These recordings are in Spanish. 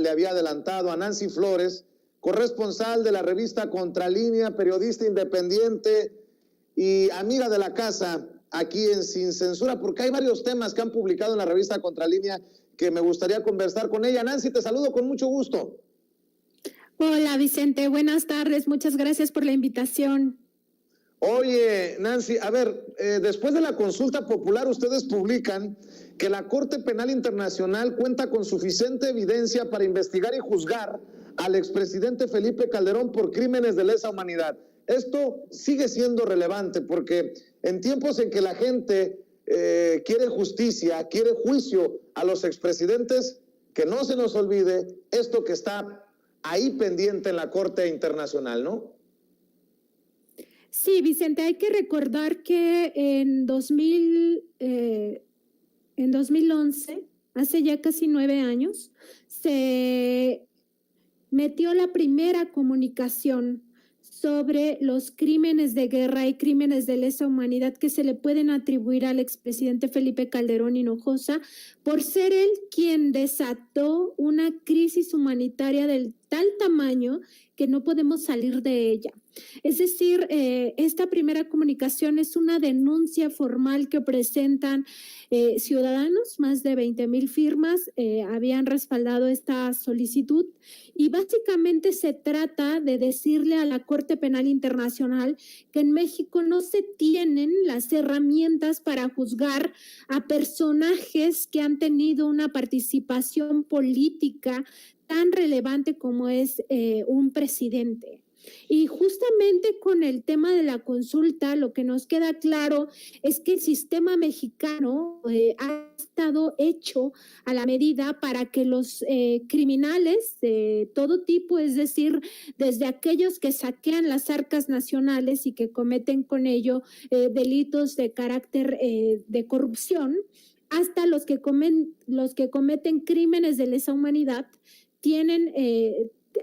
le había adelantado, a Nancy Flores, corresponsal de la revista Contralínea, periodista independiente y amiga de la casa aquí en Sin Censura, porque hay varios temas que han publicado en la revista Contralínea que me gustaría conversar con ella. Nancy, te saludo con mucho gusto. Hola Vicente, buenas tardes, muchas gracias por la invitación. Oye, Nancy, a ver, después de la consulta popular, ustedes publican que la Corte Penal Internacional cuenta con suficiente evidencia para investigar y juzgar al expresidente Felipe Calderón por crímenes de lesa humanidad. Esto sigue siendo relevante porque en tiempos en que la gente quiere justicia, quiere juicio a los expresidentes, que no se nos olvide esto que está ahí pendiente en la Corte Internacional, ¿no? Sí, Vicente, hay que recordar que en 2011, hace ya casi 9 años, se metió la primera comunicación sobre los crímenes de guerra y crímenes de lesa humanidad que se le pueden atribuir al expresidente Felipe Calderón Hinojosa por ser él quien desató una crisis humanitaria del tal tamaño que no podemos salir de ella. Es decir, esta primera comunicación es una denuncia formal que presentan ciudadanos, más de 20,000 firmas habían respaldado esta solicitud y básicamente se trata de decirle a la Corte Penal Internacional que en México no se tienen las herramientas para juzgar a personajes que han tenido una participación política tan relevante como es un presidente. Y justamente con el tema de la consulta, lo que nos queda claro es que el sistema mexicano ha estado hecho a la medida para que los criminales de todo tipo, es decir, desde aquellos que saquean las arcas nacionales y que cometen con ello delitos de carácter de corrupción, hasta los que cometen crímenes de lesa humanidad, tienen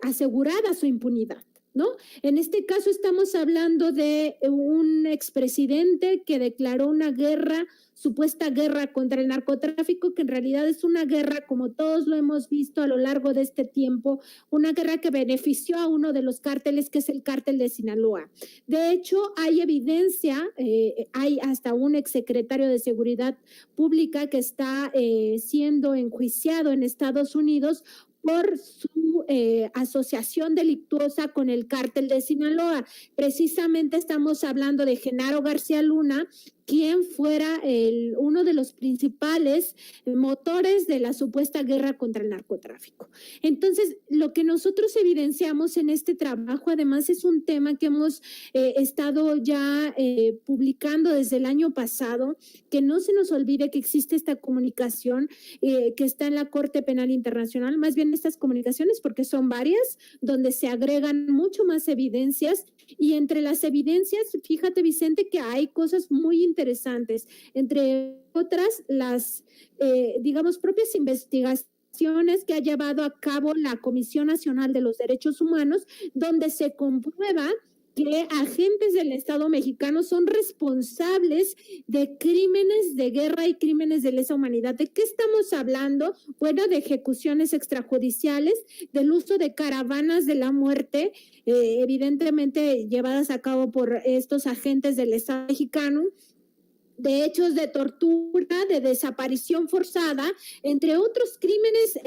asegurada su impunidad, ¿no? En este caso estamos hablando de un expresidente que declaró una guerra, supuesta guerra contra el narcotráfico, que en realidad es una guerra, como todos lo hemos visto a lo largo de este tiempo, una guerra que benefició a uno de los cárteles, que es el cártel de Sinaloa. De hecho, hay evidencia, hay hasta un exsecretario de Seguridad Pública que está siendo enjuiciado en Estados Unidos por su asociación delictuosa con el cártel de Sinaloa. Precisamente estamos hablando de Genaro García Luna, quien fuera uno de los principales motores de la supuesta guerra contra el narcotráfico. Entonces, lo que nosotros evidenciamos en este trabajo, además, es un tema que hemos estado ya publicando desde el año pasado, que no se nos olvide que existe esta comunicación que está en la Corte Penal Internacional, más bien estas comunicaciones, porque son varias, donde se agregan mucho más evidencias, y entre las evidencias, fíjate, Vicente, que hay cosas muy interesantes, entre otras las, digamos, propias investigaciones que ha llevado a cabo la Comisión Nacional de los Derechos Humanos, donde se comprueba que agentes del Estado mexicano son responsables de crímenes de guerra y crímenes de lesa humanidad. ¿De qué estamos hablando? Bueno, de ejecuciones extrajudiciales, del uso de caravanas de la muerte, evidentemente llevadas a cabo por estos agentes del Estado mexicano, de hechos de tortura, de desaparición forzada, entre otros crímenes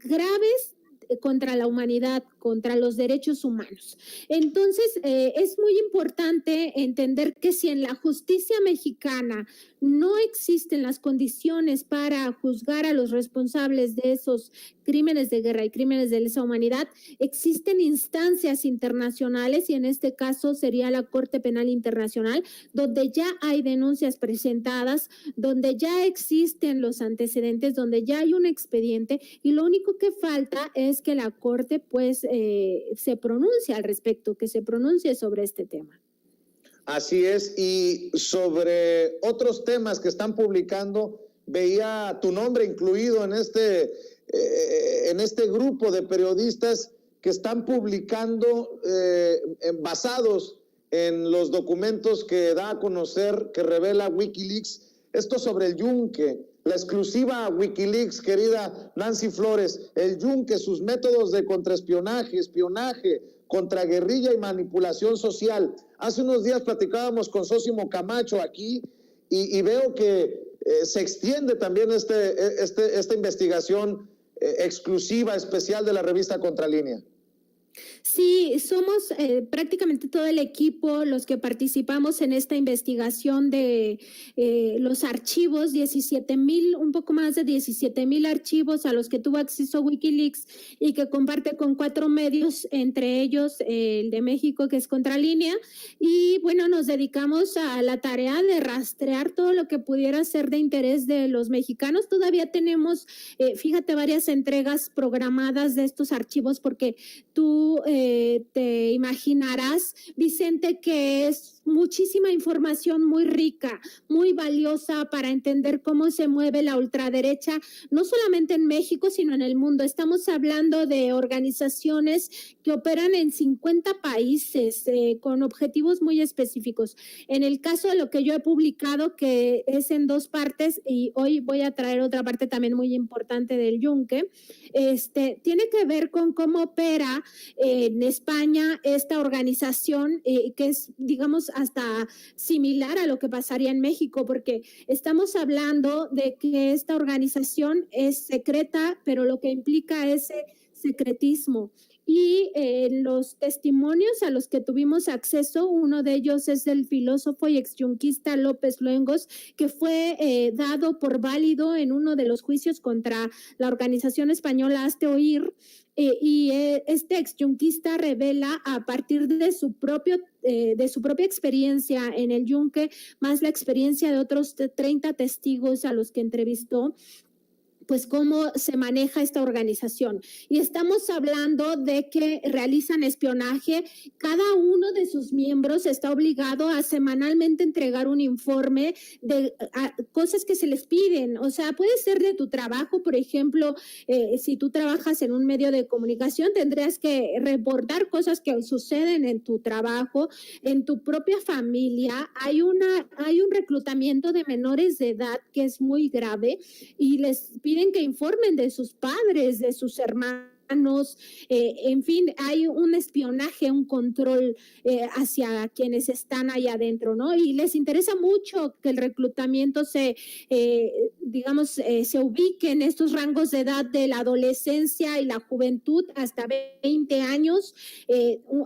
graves contra la humanidad, contra los derechos humanos. Entonces, es muy importante entender que si en la justicia mexicana no existen las condiciones para juzgar a los responsables de esos crímenes de guerra y crímenes de lesa humanidad, existen instancias internacionales, y en este caso sería la Corte Penal Internacional, donde ya hay denuncias presentadas, donde ya existen los antecedentes, donde ya hay un expediente, y lo único que falta es que la Corte pues se pronuncie al respecto, que se pronuncie sobre este tema. Así es, y sobre otros temas que están publicando, veía tu nombre incluido en este grupo de periodistas que están publicando basados en los documentos que da a conocer, que revela Wikileaks, esto sobre el Yunque. La exclusiva Wikileaks, querida Nancy Flores, el Yunque, sus métodos de contraespionaje, espionaje, contraguerrilla y manipulación social. Hace unos días platicábamos con Sósimo Camacho aquí y veo que se extiende también esta investigación exclusiva, especial de la revista Contralínea. Sí, somos prácticamente todo el equipo los que participamos en esta investigación de los archivos, 17,000, un poco más de 17,000 archivos a los que tuvo acceso Wikileaks y que comparte con 4 medios, entre ellos el de México, que es Contralínea. Y bueno, nos dedicamos a la tarea de rastrear todo lo que pudiera ser de interés de los mexicanos. Todavía tenemos, fíjate, varias entregas programadas de estos archivos porque tú te imaginarás, Vicente, que es muchísima información muy rica, muy valiosa para entender cómo se mueve la ultraderecha, no solamente en México, sino en el mundo. Estamos hablando de organizaciones que operan en 50 países con objetivos muy específicos. En el caso de lo que yo he publicado, que es en 2 partes, y hoy voy a traer otra parte también muy importante del Yunque, tiene que ver con cómo opera en España esta organización que es, digamos, hasta similar a lo que pasaría en México, porque estamos hablando de que esta organización es secreta, pero lo que implica ese secretismo. Y los testimonios a los que tuvimos acceso, uno de ellos es del filósofo y exyunquista López Luengos, que fue dado por válido en uno de los juicios contra la organización española Hazte Oír, este exyunquista revela a partir de su propia experiencia en el Yunque, más la experiencia de otros 30 testigos a los que entrevistó, pues cómo se maneja esta organización. Y estamos hablando de que realizan espionaje. Cada uno de sus miembros está obligado a semanalmente entregar un informe de cosas que se les piden. O sea, puede ser de tu trabajo, por ejemplo, si tú trabajas en un medio de comunicación, tendrías que reportar cosas que suceden en tu trabajo, en tu propia familia. Hay un reclutamiento de menores de edad que es muy grave y les piden que informen de sus padres, de sus hermanos, en fin, hay un espionaje, un control hacia quienes están ahí adentro, ¿no? Y les interesa mucho que el reclutamiento se ubique en estos rangos de edad de la adolescencia y la juventud hasta 20 años.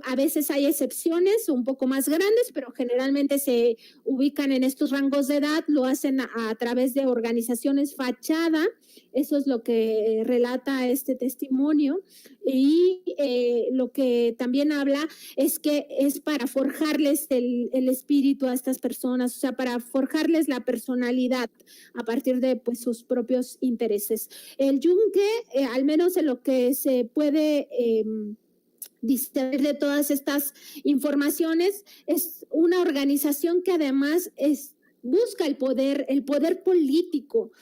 A veces hay excepciones un poco más grandes, pero generalmente se ubican en estos rangos de edad, lo hacen a través de organizaciones fachada. Eso es lo que relata este testimonio. Y lo que también habla es que es para forjarles el espíritu a estas personas, o sea, para forjarles la personalidad a partir de pues, sus propios intereses. El Yunque, al menos en lo que se puede discernir de todas estas informaciones, es una organización que además busca el poder político.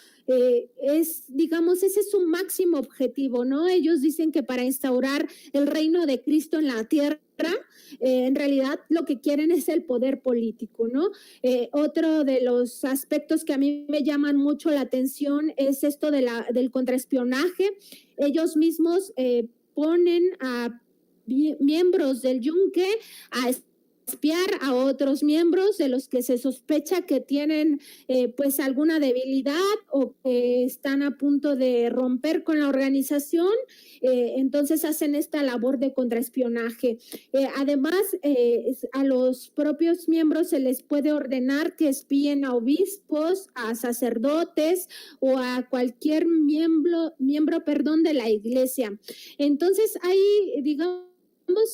Digamos, ese es su máximo objetivo, ¿no? Ellos dicen que para instaurar el reino de Cristo en la tierra, en realidad lo que quieren es el poder político, ¿no? Otro de los aspectos que a mí me llaman mucho la atención es esto del contraespionaje. Ellos mismos ponen a miembros del Yunque a espiar a otros miembros de los que se sospecha que tienen pues alguna debilidad o que están a punto de romper con la organización, entonces hacen esta labor de contraespionaje. Además, a los propios miembros se les puede ordenar que espíen a obispos, a sacerdotes o a cualquier miembro de la iglesia. Entonces, hay, digamos,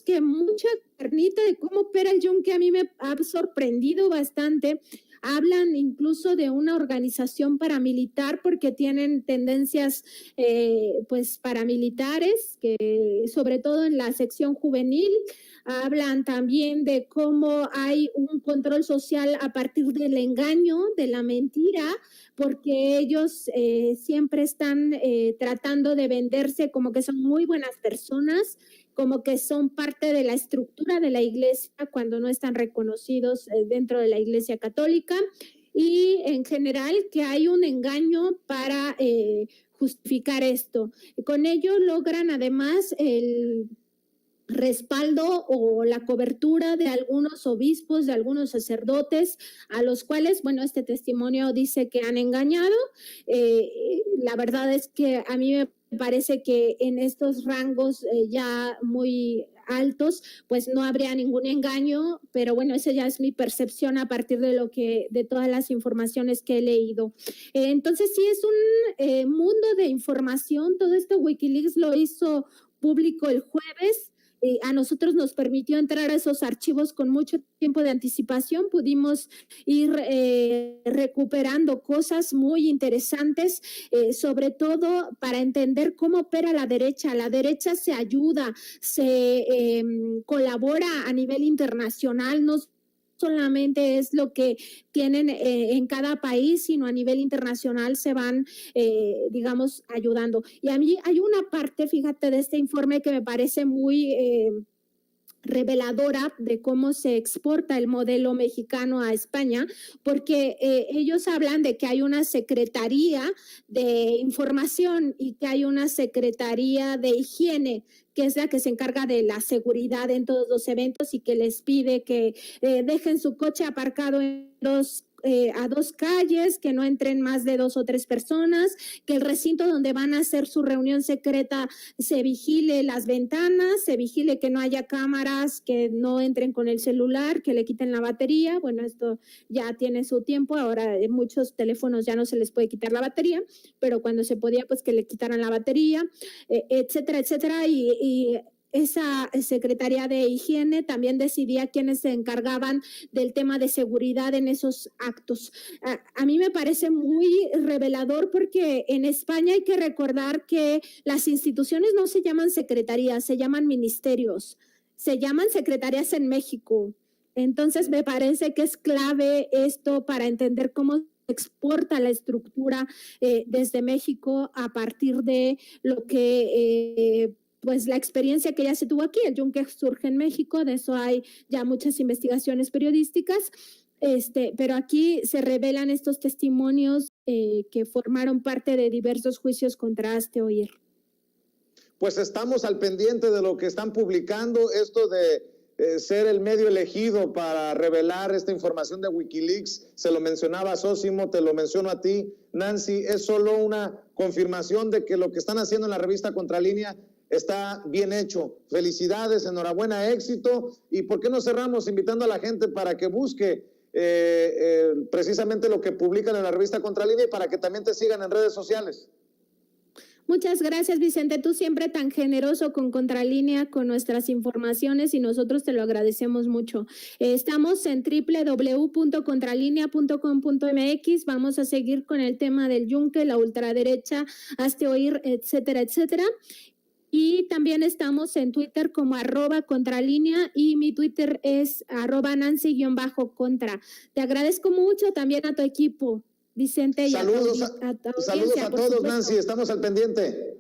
que mucha carnita de cómo opera el Yunque a mí me ha sorprendido bastante. Hablan incluso de una organización paramilitar porque tienen tendencias pues paramilitares, que sobre todo en la sección juvenil. Hablan también de cómo hay un control social a partir del engaño, de la mentira, porque ellos siempre están tratando de venderse como que son muy buenas personas, como que son parte de la estructura de la iglesia cuando no están reconocidos dentro de la iglesia católica. y en general que hay un engaño para justificar esto. Con ello logran además el respaldo o la cobertura de algunos obispos, de algunos sacerdotes, a los cuales, bueno, este testimonio dice que han engañado. La verdad es que a mí me parece que en estos rangos ya muy altos, pues no habría ningún engaño, pero bueno, esa ya es mi percepción a partir de todas las informaciones que he leído. Entonces sí es un mundo de información. Todo esto WikiLeaks lo hizo público el jueves. A nosotros nos permitió entrar a esos archivos con mucho tiempo de anticipación, pudimos ir recuperando cosas muy interesantes, sobre todo para entender cómo opera la derecha. La derecha se ayuda, se colabora a nivel internacional, no solamente es lo que tienen en cada país, sino a nivel internacional se van, digamos, ayudando. Y a mí hay una parte, fíjate, de este informe que me parece muy reveladora de cómo se exporta el modelo mexicano a España, porque ellos hablan de que hay una secretaría de información y que hay una secretaría de higiene, que es la que se encarga de la seguridad en todos los eventos y que les pide que dejen su coche aparcado a dos calles, que no entren más de 2 o 3 personas, que el recinto donde van a hacer su reunión secreta se vigile las ventanas, se vigile que no haya cámaras, que no entren con el celular, que le quiten la batería. Bueno, esto ya tiene su tiempo, ahora en muchos teléfonos ya no se les puede quitar la batería, pero cuando se podía, pues que le quitaran la batería, etcétera, etcétera, y esa Secretaría de Higiene también decidía quiénes se encargaban del tema de seguridad en esos actos. A mí me parece muy revelador porque en España hay que recordar que las instituciones no se llaman secretarías, se llaman ministerios, se llaman secretarías en México. Entonces me parece que es clave esto para entender cómo exporta la estructura desde México a partir de lo que pues la experiencia que ya se tuvo aquí. El yunque surge en México, de eso hay ya muchas investigaciones periodísticas, pero aquí se revelan estos testimonios que formaron parte de diversos juicios contra Hazte Oír. Pues estamos al pendiente de lo que están publicando, esto de ser el medio elegido para revelar esta información de WikiLeaks. Se lo mencionaba a Sósimo, te lo menciono a ti, Nancy, es solo una confirmación de que lo que están haciendo en la revista Contralínea está bien hecho. Felicidades, enhorabuena, éxito. ¿Y por qué no cerramos invitando a la gente para que busque precisamente lo que publican en la revista Contralínea y para que también te sigan en redes sociales? Muchas gracias, Vicente. Tú siempre tan generoso con Contralínea, con nuestras informaciones, y nosotros te lo agradecemos mucho. Estamos en www.contralinea.com.mx. Vamos a seguir con el tema del yunque, la ultraderecha, Hazte Oír, etcétera, etcétera. Y también estamos en Twitter como @Contralínea y mi Twitter es @Nancy_contra. Te agradezco mucho también a tu equipo, Vicente. Saludos a todos, Nancy, estamos al pendiente.